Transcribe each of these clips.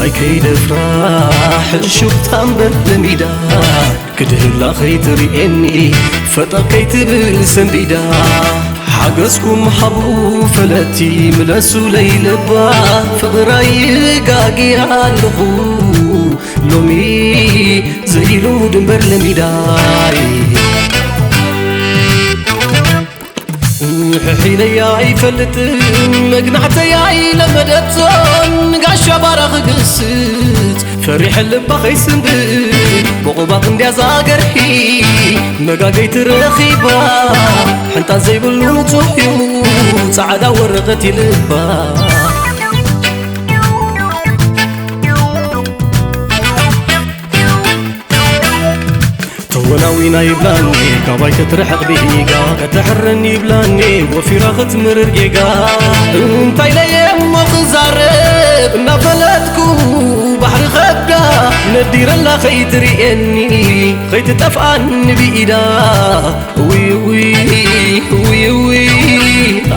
ماي كيد فرح شفتان بالميدا كدهلا خيتريني فتا كيتبل سنديدا حقسكم حبو فلتي ملسو ليلبا فقراي قاقي عالخو لومي زيلو دنبر لميداي حيلي يفلت مقنعتي لمدتون قاشا بارغ قست فريح اللبا خيسنبل بقباق انديا زاقرحي مقاقيت رخيبا حنتا زي بالنطوحيو سعادا ورغتي لبا وناوينا يبلاني كواي تترحق بيقا كتحرني بلاني وفي راخت مرقيقا انتاي ليم وخزارب نفلتكو بحر خبدا ندير الله خيتري اني خيت تفعن بإيدا وي وي وي وي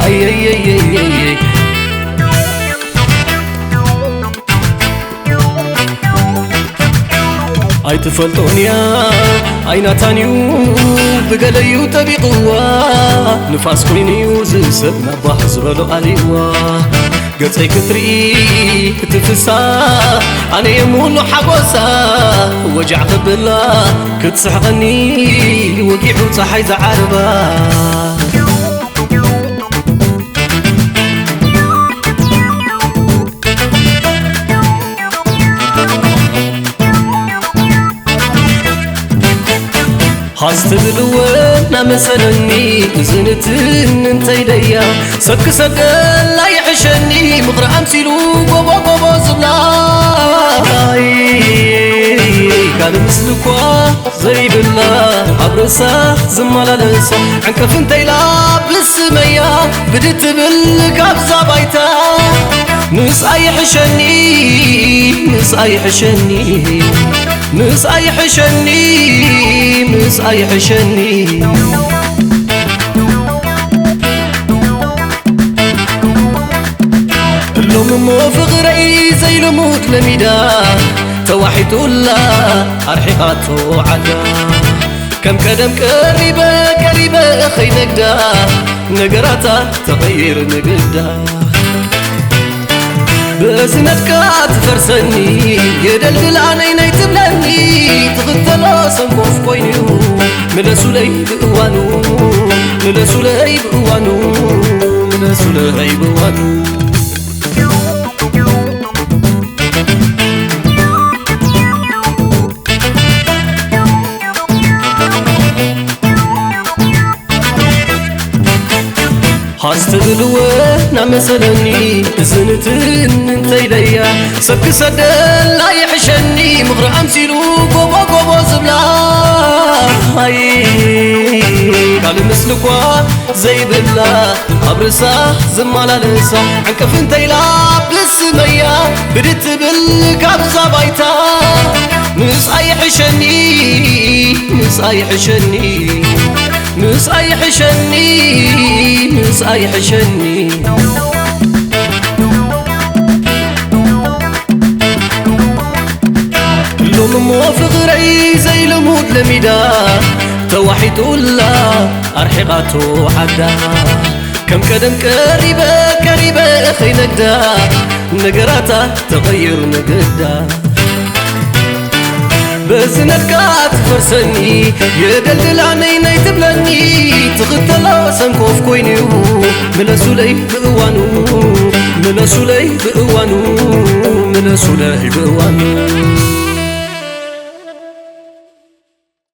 اي اي اي اي اي اي تفلطونيا اينا تانيو بقليو تبيقوا نفاس كوينيو زسبنا بحزبلو عليوا قصي كتري تفسا انا يمونو حقوسا وجع قبلا كتسحقني وقيعو صحي زعربا هاستدلونا مسلني زنتن انتي ليا سك سك لا يحشني مغرى امسيلو بابا بابا زبلاي كان مسلكوا زي بالله عبرسا زمالا لسا عنك فنتي لابس ميا بدت بالقابزة بايتا نس اي حشني نس اي حشني نس اي حشني نس اي حشني اللوم موفق رأي زي لموت لميدا توحيد الله أرحيقاته عدا كم كدم قريبة قريبة خي نقدا نقراتا تغير نقدا بسندك تفرسني يدلدل عني تبلني تغتلا سنقف كوينيو ملسو لي بقوانو ملسو لي بقوانو ملسو لي بقوانو هاستدلونا مسلني زنتن انتي ليا سك سدل لا يحشني مغرى امسيلو قوبا قوبا زبلاي قال مسلكوا زي بالله ابرسا زمالا لسا عنك فنتي لابس ميا بدت بالقابزة بايتا نس اي حشني نس اي حشني نس اي حشني نس اي حشني اللوم موافق رأي زي لمود لميدا توحيد الله أرحيقاته عدا كم كدم قريبة قريبة خي نقدا نقراتا تغير نقدا بسندك تفرسني يدلدل عني تبلني تغتلا سنكوف كوينيو ملسو لي بقوانو ملسو لي بقوانو ملسو لي بقوانو